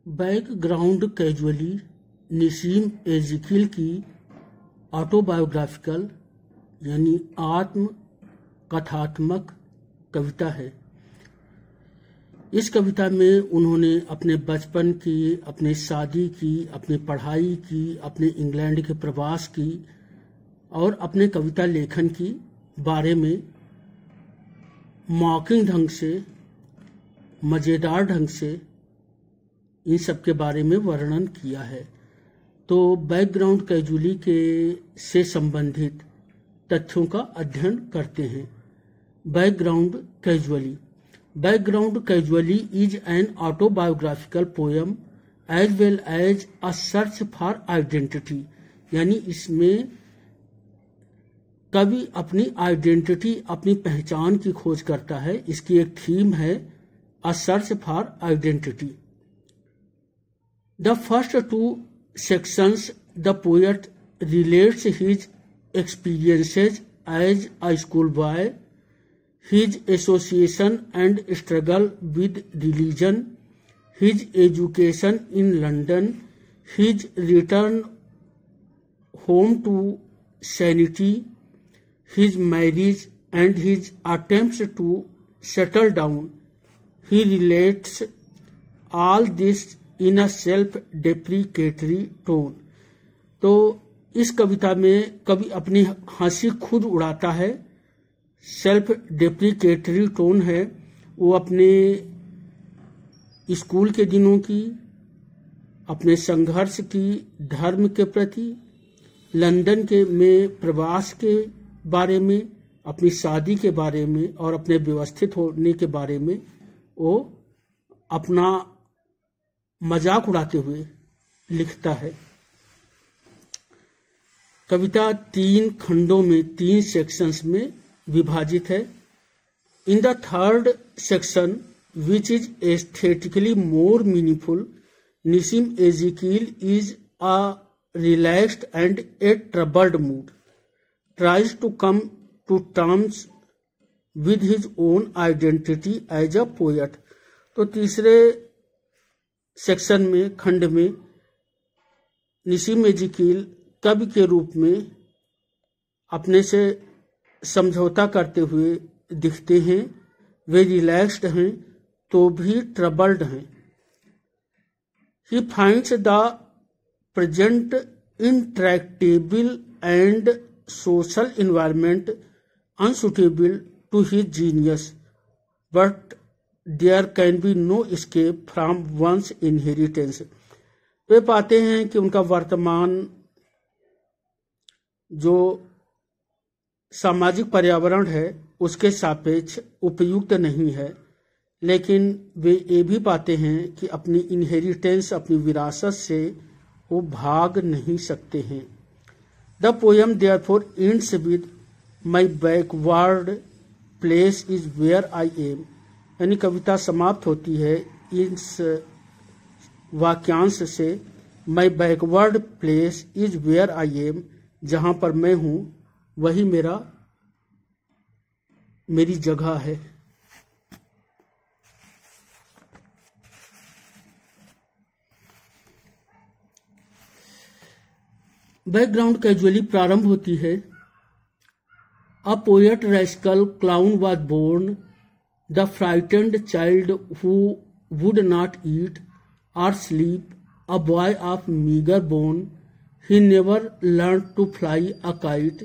Background casually निसीम एज़ेकियल की autobiographical यानी आत्म कथात्मक कविता है। इस कविता में उन्होंने अपने बचपन की, अपनी शादी की, अपनी पढ़ाई की, अपने इंग्लैंड के प्रवास की और अपने कविता लेखन की बारे में मॉकिंग ढंग से, मज़ेदार ढंग से इन सब के बारे में वर्णन किया है। तो बैकग्राउंड कैजुअली के से संबंधित तथ्यों का अध्ययन करते हैं। Background casually is an autobiographical poem as well as a search for identity, यानी इसमें कवि अपनी आइडेंटिटी, अपनी पहचान की खोज करता है। इसकी एक थीम है अ search for identity. The first two sections, the poet relates his experiences as a schoolboy, his association and struggle with religion, his education in London, his return home to sanity, his marriage and his attempts to settle down. He relates all this in a self deprecatory tone. तो इस कविता में कवि अपनी हंसी खुद उड़ाता है। Self deprecatory tone है, वो अपने स्कूल के दिनों की, अपने संघर्ष की धर्म के प्रति, लंदन के में प्रवास के बारे में, अपनी शादी के बारे में और अपने व्यवस्थित होने के बारे में वो अपना मजाक उड़ाते हुए लिखता है। कविता 3 खंडों में, 3 सेक्शंस में विभाजित है। In the third section which is aesthetically more meaningful, Nissim Ezekiel is a relaxed and a troubled mood, tries to come to terms with his own identity as a poet. तो तीसरे सेक्शन में, खंड में, निसीम एज़ेकियल कवि के रूप में अपने से समझौता करते हुए दिखते हैं। वे रिलैक्स्ड हैं तो भी ट्रबल्ड हैं। He finds the present intractable and social environment unsuitable to his genius, but there can be no escape from one's inheritance. वे पाते हैं कि उनका वर्तमान जो सामाजिक पर्यावरण है उसके सापेक्ष उपयुक्त नहीं है, लेकिन वे ये भी पाते हैं कि अपनी इनहेरिटेंस, अपनी विरासत से वो भाग नहीं सकते हैं। The poem therefore ends with my backward place is where I am, यानी कविता समाप्त होती है इस वाक्यांश से, my backward place is where I am, जहां पर मैं हूं वही मेरी जगह है। बैकग्राउंड कैजुअली प्रारंभ होती है। A poet rascal clown was born, the frightened child who would not eat or sleep, a boy of meager bone. He never learned to fly a kite.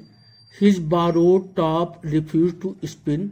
His borrowed top refused to spin.